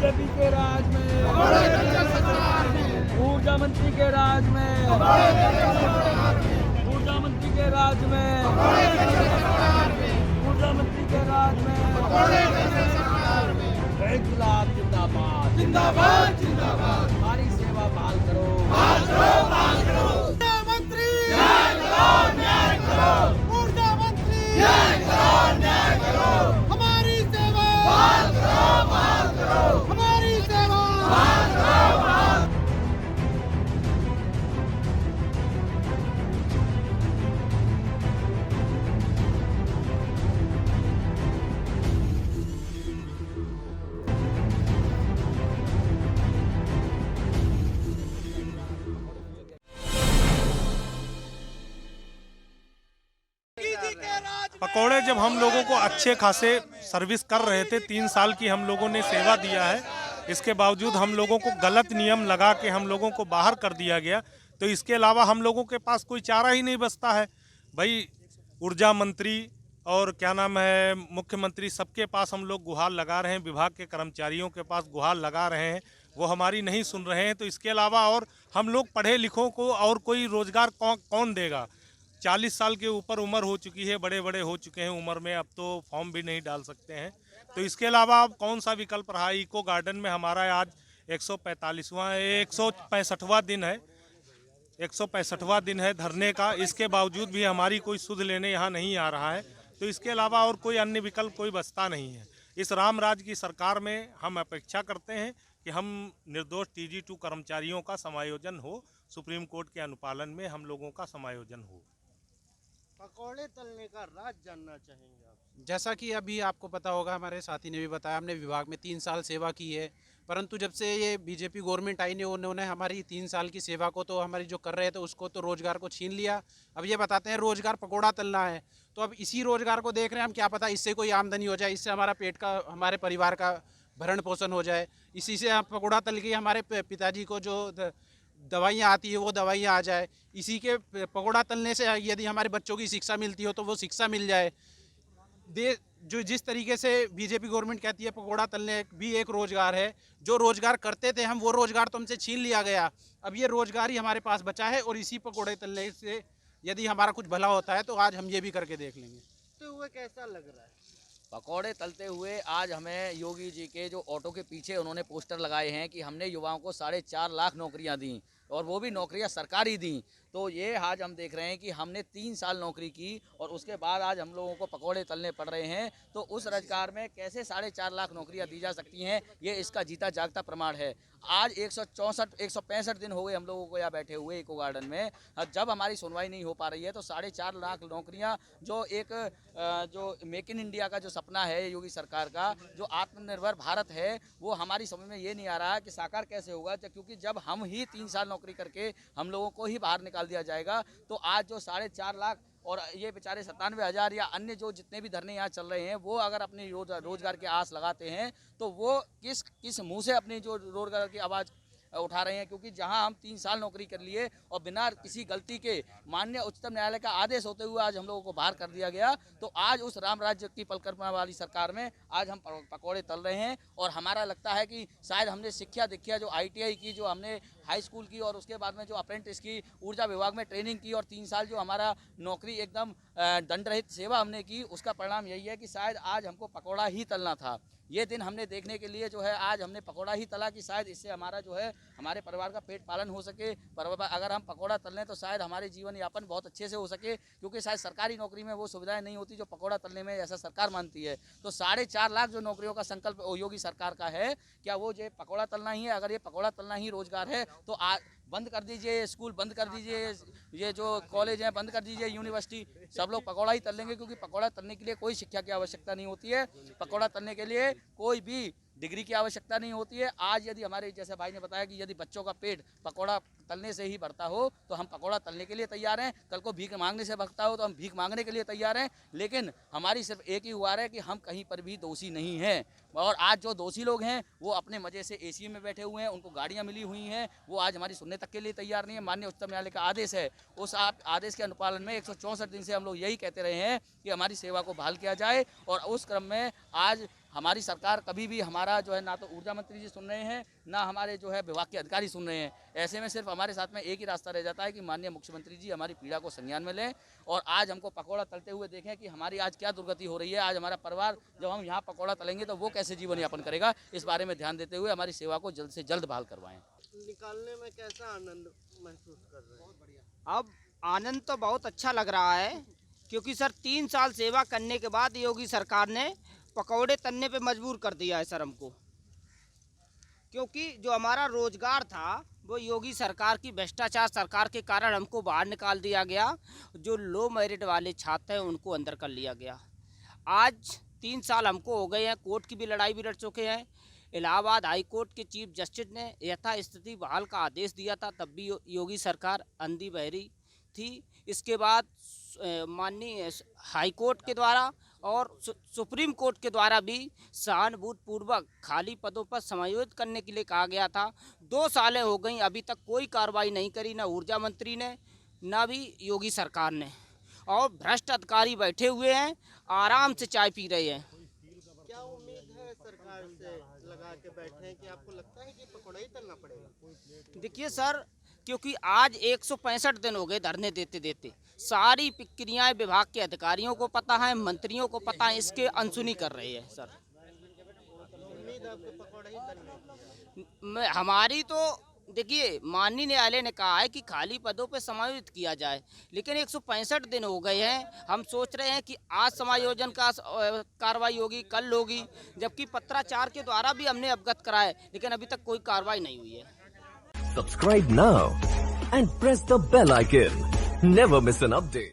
BJP के राज में, ऊर्जा मंत्री के राज में, ऊर्जा मंत्री के राज में, ऊर्जा मंत्री के राज में, इनकलाब जिंदाबाद, जिंदाबाद, जिंदाबाद। हमारी सेवा बहाल करो, बहाल करो, बहाल करो। ऊर्जा मंत्री न्याय करो, न्याय करो। ऊर्जा मंत्री न्याय करो, न्याय करो। हमारी सेवा बहाल करो, बहाल करो। हमारी सेवा बहाल करो, बहाल। पकौड़े जब हम लोगों को अच्छे खासे सर्विस कर रहे थे, 3 साल की हम लोगों ने सेवा दिया है, इसके बावजूद हम लोगों को गलत नियम लगा के हम लोगों को बाहर कर दिया गया। तो इसके अलावा हम लोगों के पास कोई चारा ही नहीं बचता है भाई। ऊर्जा मंत्री और क्या नाम है मुख्यमंत्री, सबके पास हम लोग गुहार लगा रहे हैं, विभाग के कर्मचारियों के पास गुहार लगा रहे हैं, वो हमारी नहीं सुन रहे हैं। तो इसके अलावा और हम लोग पढ़े लिखों को और कोई रोज़गार कौन देगा। 40 साल के ऊपर उम्र हो चुकी है, बड़े बड़े हो चुके हैं उम्र में, अब तो फॉर्म भी नहीं डाल सकते हैं। तो इसके अलावा अब कौन सा विकल्प रहा। इको गार्डन में हमारा आज 165वां दिन है, 165वां दिन है धरने का। इसके बावजूद भी हमारी कोई सुध लेने यहाँ नहीं आ रहा है। तो इसके अलावा और कोई अन्य विकल्प कोई बचता नहीं है। इस रामराज की सरकार में हम अपेक्षा करते हैं कि हम निर्दोष TG2 कर्मचारियों का समायोजन हो, सुप्रीम कोर्ट के अनुपालन में हम लोगों का समायोजन हो। पकौड़े तलने का राज जानना चाहेंगे आप। जैसा कि अभी आपको पता होगा, हमारे साथी ने भी बताया, हमने विभाग में 3 साल सेवा की है, परंतु जब से ये बीजेपी गवर्नमेंट आई ने उन्होंने हमारी 3 साल की सेवा को तो हमारी जो कर रहे थे उसको तो रोज़गार को छीन लिया। अब ये बताते हैं रोज़गार पकौड़ा तलना है, तो अब इसी रोज़गार को देख रहे हैं हम, क्या पता इससे कोई आमदनी हो जाए, इससे हमारा पेट का, हमारे परिवार का भरण पोषण हो जाए, इसी से हम पकौड़ा तल के हमारे पिताजी को जो दवाइयाँ आती है वो दवाइयाँ आ जाए, इसी के पकौड़ा तलने से यदि हमारे बच्चों की शिक्षा मिलती हो तो वो शिक्षा मिल जाए। जो जिस तरीके से बीजेपी गवर्नमेंट कहती है पकौड़ा तलने भी एक रोज़गार है, जो रोज़गार करते थे हम वो रोज़गार तो हमसे छीन लिया गया। अब ये रोज़गार ही हमारे पास बचा है और इसी पकौड़े तलने से यदि हमारा कुछ भला होता है तो आज हम ये भी करके देख लेंगे। तो वो कैसा लग रहा है? पकौड़े तलते हुए आज हमें योगी जी के जो ऑटो के पीछे उन्होंने पोस्टर लगाए हैं कि हमने युवाओं को 4.5 लाख नौकरियां दी और वो भी नौकरियां सरकारी दी। तो ये आज हम देख रहे हैं कि हमने 3 साल नौकरी की और उसके बाद आज हम लोगों को पकौड़े तलने पड़ रहे हैं। तो उस रोजगार में कैसे 4.5 लाख नौकरियां दी जा सकती हैं, ये इसका जीता जागता प्रमाण है। आज 165 दिन हो गए हम लोगों को यहाँ बैठे हुए इको गार्डन में। जब हमारी सुनवाई नहीं हो पा रही है तो 4.5 लाख नौकरियाँ, जो एक जो मेक इन इंडिया का जो सपना है योगी सरकार का, जो आत्मनिर्भर भारत है, वो हमारी समझ में ये नहीं आ रहा है कि साकार कैसे होगा। क्योंकि जब हम ही 3 साल नौकरी करके हम लोगों को ही बाहर निकाल दिया जाएगा तो आज जो 4.5 लाख और ये बेचारे 97,000 या अन्य जो जितने भी धरने यहाँ चल रहे हैं, वो अगर अपनी रोजगार की आस लगाते हैं तो वो किस मुंह से अपनी जो रोजगार की आवाज़ उठा रहे हैं। क्योंकि जहां हम 3 साल नौकरी कर लिए और बिना किसी गलती के माननीय उच्चतम न्यायालय का आदेश होते हुए आज हम लोगों को बाहर कर दिया गया, तो आज उस राम राज्य की परिकल्पना वाली सरकार में आज हम पकौड़े तल रहे हैं। और हमारा लगता है कि शायद हमने शिक्षा दीक्षा जो ITI की, जो हमने हाई स्कूल की और उसके बाद में जो अप्रेंटिस की, ऊर्जा विभाग में ट्रेनिंग की और 3 साल जो हमारा नौकरी एकदम दंड रहित सेवा हमने की, उसका परिणाम यही है कि शायद आज हमको पकौड़ा ही तलना था। ये दिन हमने देखने के लिए जो है आज हमने पकौड़ा ही तला कि शायद इससे हमारा जो है हमारे परिवार का पेट पालन हो सके। पर अगर हम पकौड़ा तल लें तो शायद हमारे जीवन यापन बहुत अच्छे से हो सके, क्योंकि शायद सरकारी नौकरी में वो सुविधाएं नहीं होती जो पकौड़ा तलने में ऐसा सरकार मानती है। तो 4.5 लाख जो नौकरियों का संकल्प योगी सरकार का है, क्या वो जो पकौड़ा तलना ही है? अगर ये पकौड़ा तलना ही रोजगार है तो बंद कर दीजिए स्कूल, बंद कर दीजिए ये जो कॉलेज हैं, बंद कर दीजिए यूनिवर्सिटी, सब लोग पकौड़ा ही तल लेंगे। क्योंकि पकौड़ा तलने के लिए कोई शिक्षा की आवश्यकता नहीं होती है, पकौड़ा तलने के लिए कोई भी डिग्री की आवश्यकता नहीं होती है। आज यदि हमारे जैसे भाई ने बताया कि यदि बच्चों का पेट पकौड़ा तलने से ही भरता हो तो हम पकौड़ा तलने के लिए तैयार हैं। कल को भीख मांगने से भरता हो तो हम भीख मांगने के लिए तैयार हैं। लेकिन हमारी सिर्फ एक ही हुआ है कि हम कहीं पर भी दोषी नहीं हैं। और आज जो दोषी लोग हैं वो अपने मजे से AC में बैठे हुए हैं, उनको गाड़ियाँ मिली हुई हैं, वो आज हमारी सुनने तक के लिए तैयार नहीं है। माननीय उच्चतम न्यायालय का आदेश है, उस आदेश के अनुपालन में 164 दिन से हम लोग यही कहते रहे हैं कि हमारी सेवा को बहाल किया जाए। और उस क्रम में आज हमारी सरकार कभी भी हमारा जो है ना तो ऊर्जा मंत्री जी सुन रहे हैं, ना हमारे जो है विभाग के अधिकारी सुन रहे हैं। ऐसे में सिर्फ हमारे साथ में एक ही रास्ता रह जाता है कि माननीय मुख्यमंत्री जी हमारी पीड़ा को संज्ञान में लें और आज हमको पकौड़ा तलते हुए देखें कि हमारी आज क्या दुर्गति हो रही है। आज हमारा परिवार जब हम यहाँ पकौड़ा तलेंगे तो वो कैसे जीवन यापन करेगा, इस बारे में ध्यान देते हुए हमारी सेवा को जल्द से जल्द बहाल करवाएं। निकालने में कैसा आनंद महसूस कर रहे हैं? अब आनंद तो बहुत अच्छा लग रहा है, क्योंकि सर 3 साल सेवा करने के बाद योगी सरकार ने पकौड़े तलने पे मजबूर कर दिया है सर हमको। क्योंकि जो हमारा रोजगार था वो योगी सरकार की भ्रष्टाचार सरकार के कारण हमको बाहर निकाल दिया गया। जो लो मेरिट वाले छात्र हैं उनको अंदर कर लिया गया। आज 3 साल हमको हो गए हैं, कोर्ट की भी लड़ाई भी लड़ चुके हैं। इलाहाबाद हाई कोर्ट के चीफ जस्टिस ने यथास्थिति बहाल का आदेश दिया था, तब भी योगी सरकार अंधी बहरी थी। इसके बाद माननीय हाई कोर्ट के द्वारा और सुप्रीम कोर्ट के द्वारा भी सहानुभूतिपूर्वक खाली पदों पर समायोजित करने के लिए कहा गया था। 2 सालें हो गई, अभी तक कोई कार्रवाई नहीं करी, ना ऊर्जा मंत्री ने ना भी योगी सरकार ने। और भ्रष्ट अधिकारी बैठे हुए हैं, आराम से चाय पी रहे हैं। क्या उम्मीद है सरकार से लगा के बैठे हैं कि आपको लगता है कि पकौड़ा ही तलना पड़ेगा? देखिए सर, क्योंकि आज 165 दिन हो गए धरने देते देते, सारी प्रक्रियाएं विभाग के अधिकारियों को पता है, मंत्रियों को पता है, इसके अनसुनी कर रहे हैं सर। उम्मीद है आपको पकौड़ा ही तलने? हमारी तो देखिए माननीय न्यायालय ने कहा है कि खाली पदों पर समायोजित किया जाए, लेकिन 165 दिन हो गए हैं। हम सोच रहे हैं कि आज समायोजन का कार्रवाई होगी, कल होगी, जबकि पत्राचार के द्वारा भी हमने अवगत कराया, लेकिन अभी तक कोई कार्रवाई नहीं हुई है। Subscribe now and press the bell icon. Never miss an update.